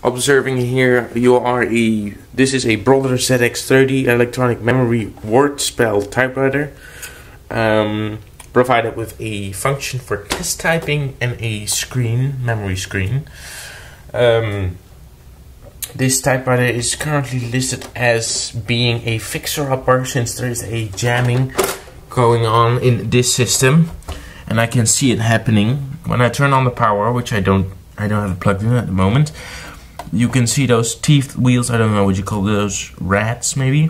observing here, this is a Brother ZX-30 electronic memory word spell typewriter, provided with a function for test typing and a memory screen. This typewriter is currently listed as being a fixer-upper since there is a jamming going on in this system, and I can see it happening when I turn on the power, which I don't have it plugged in at the moment. You can see those teeth wheels, I don't know what you call those, rats maybe,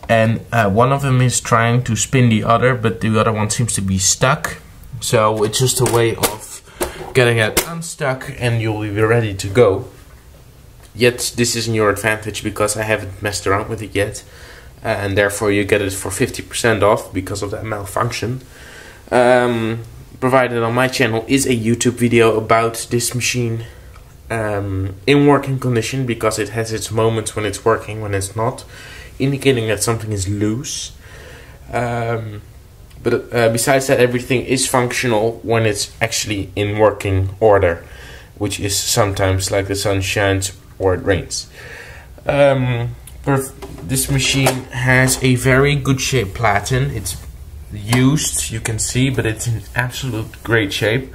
and one of them is trying to spin the other, but the other one seems to be stuck, so it's just a way of getting it unstuck and you'll be ready to go. Yet this isn't your advantage because I haven't messed around with it yet, and therefore you get it for 50% off because of that malfunction. Provided on my channel is a YouTube video about this machine in working condition, because it has its moments when it's working, when it's not, indicating that something is loose. But besides that, everything is functional when it's actually in working order, which is sometimes like the sun shines or it rains. This machine has a very good shape platen. It's used, you can see, but it's in absolute great shape.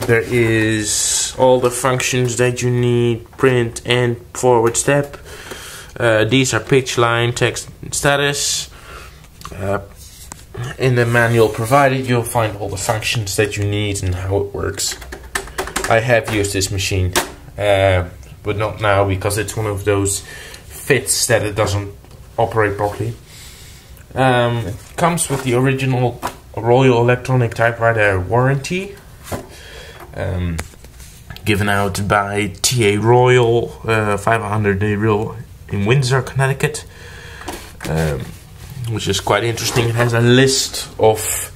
There is all the functions that you need: print and forward step. These are pitch, line, text, and status. In the manual provided, you'll find all the functions that you need and how it works. I have used this machine, but not now because it's one of those fits that it doesn't operate properly. It comes with the original Royal Electronic Typewriter warranty, given out by TA Royal, 500-day rule in Windsor, Connecticut, which is quite interesting. It has a list of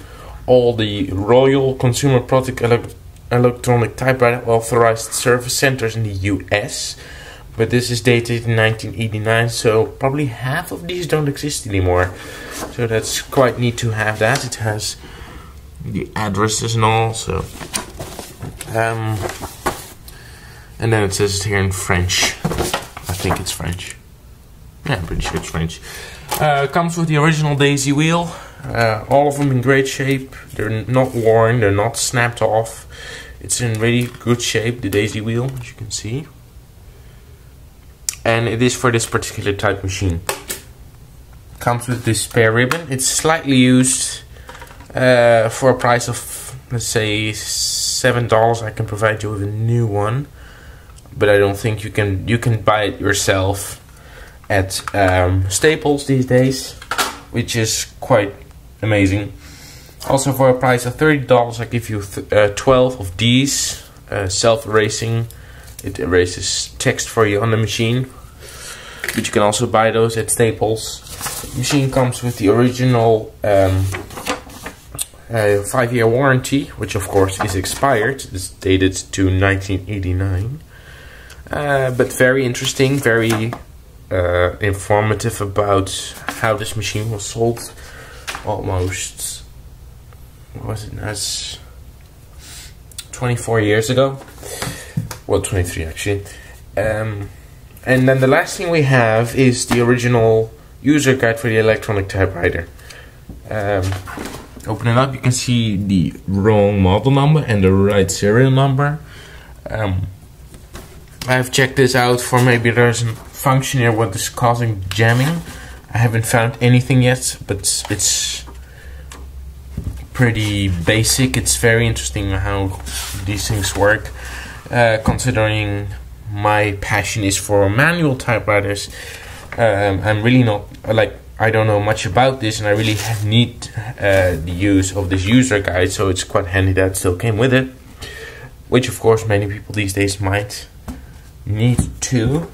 all the Royal Consumer Product Electronic Typewriter authorized service centers in the US, but this is dated in 1989, so probably half of these don't exist anymore. So that's quite neat to have that. It has the addresses and all, so and then it says it here in French. I think it's French. Yeah, I'm pretty sure it's French. Comes with the original daisy wheel. All of them in great shape. They're not worn, they're not snapped off. It's in really good shape, the daisy wheel, as you can see. And it is for this particular type machine. Comes with this spare ribbon. It's slightly used. For a price of, let's say, $7, I can provide you with a new one. But I don't think you can buy it yourself at Staples these days, which is quite amazing. Also, for a price of $30, I give you 12 of these, self-erasing. It erases text for you on the machine, but you can also buy those at Staples. The machine comes with the original 5-year warranty, which of course is expired. It's dated to 1989, but very interesting, very informative about how this machine was sold almost, what was it, as 24 years ago. Well, 23 actually. And then the last thing we have is the original user guide for the electronic typewriter. Open it up, you can see the wrong model number and the right serial number. I've checked this out for maybe there's a function here what is causing jamming. I haven't found anything yet, but it's pretty basic. It's very interesting how these things work. Considering my passion is for manual typewriters, I'm really not, I don't know much about this, and I really need the use of this user guide, so it's quite handy that it still came with it, which of course many people these days might need to.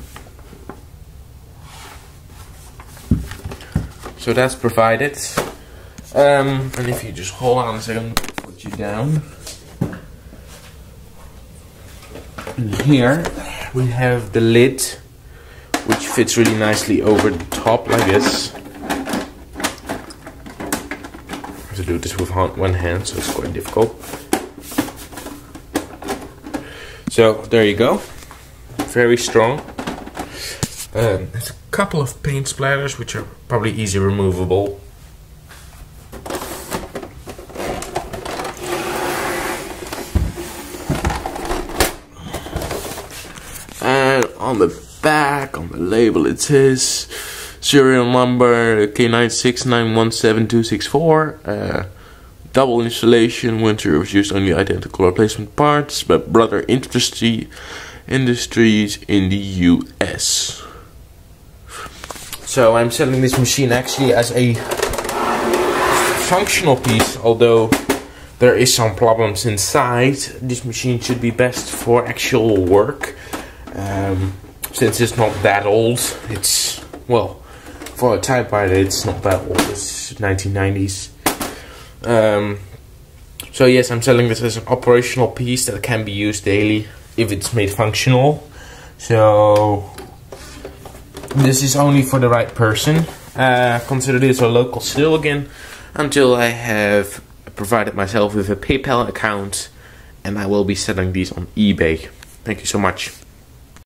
So that's provided, and if you just hold on a second, put you down. And here we have the lid, which fits really nicely over the top like this. I have to do this with one hand, so it's quite difficult. So there you go, very strong. There's a couple of paint splatters which are probably easy removable. And on the back, on the label, it says serial number K969172264. Double installation, winter was used only identical replacement parts, but brother industries in the US. So I'm selling this machine actually as a functional piece, although there is some problems inside. This machine should be best for actual work, since it's not that old. It's, well, for a typewriter it's not that old, it's 1990s. So yes, I'm selling this as an operational piece that can be used daily if it's made functional. So this is only for the right person. Consider this a local sale again until I have provided myself with a PayPal account, and I will be selling these on eBay. Thank you so much.